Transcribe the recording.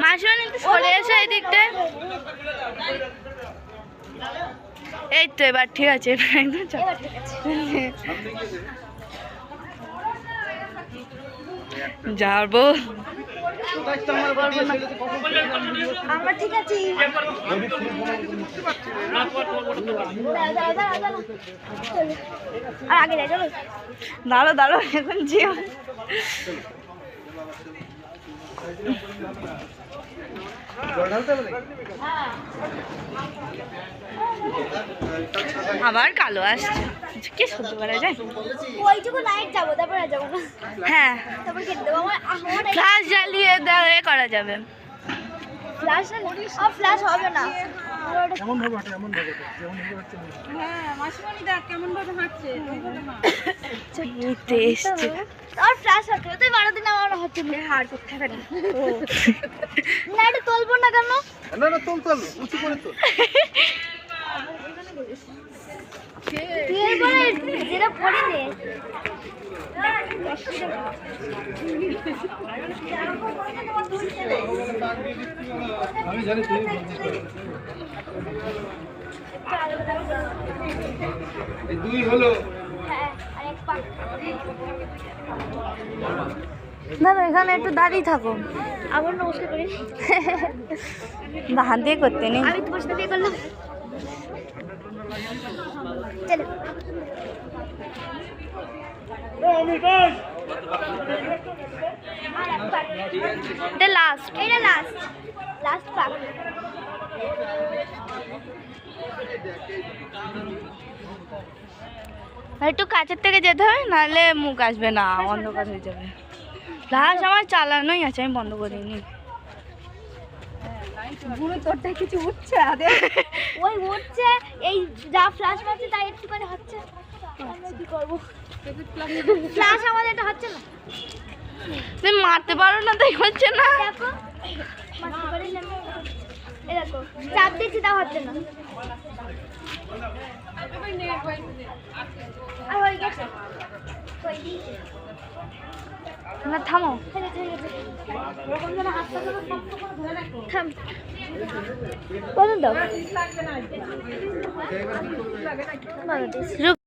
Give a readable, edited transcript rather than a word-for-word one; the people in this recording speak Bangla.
মাসিমণি একটু সরে এসে এই দিকটায়। এই তো এবার ঠিক আছে, একদম যাবো। আমরা ঠিক আছি। আর আগে যাই, চলো। দাঁড়ো দাঁড়ো, এখন যেও। আবার কালো আসছে, কি সহ্য করা যায়? ওইটুকু লাইট যাবো, তারপর আর যাবো না। হ্যাঁ, তারপর কেটে দেবো। আমার ফ্লাশ জ্বালিয়ে এ করা যাবে। ফ্ল্যাশ ফ্ল্যাশ হবে না। এমন ভাবে হাঁটে, এমন ভাবে যেমন ভাবে হাঁটছে। হ্যাঁ মাসিমণি দেখ কেমন ভাবে হাঁটছে। আর ফ্ল্যাশ হচ্ছে, তুই 12 দিন আমার হচ্ছে না। হার করতে হবে না। না এটা তুলবো না কেন? না না, তোল উঁচু করে তোল। তুই এবারে যেটা পড়ে নে। আমি জানি তুই এই দুই হলো। হ্যাঁ, আরেক পাক। না না, এখানে একটু দাঁড়িয়ে থাকো। আবার নমস্কার করি। হাত দিয়ে করতে নেই। আমি তোমার সাথে বিয়ে করলাম। চলো। এটা লাস্ট। এটা লাস্ট পাক। একটু কাছের থেকে যেতে হবে, নাহলে মুখ আসবে না, অন্ধকার হয়ে যাবে। ফ্লাশ আমার চালানোই আছে, আমি বন্ধ করিনি। বুড়ো তোরটা কিছু উঠছে আদে। ওই হচ্ছে এই যা ফ্ল্যাশ মারছে তাই একটুখানি হচ্ছে। আমরা কি করবো? ফ্ল্যাশ আমাদের এটা হচ্ছে না। তুমি মারতে পারো না, তাই হচ্ছে না। দেখো মারতে পারি না। এই দেখো চাপ দিচ্ছি তাও হচ্ছে না। আর হয়ে গেছে। কই দিয়েছে? না থামো। থাম। বলুন দাও। রূপ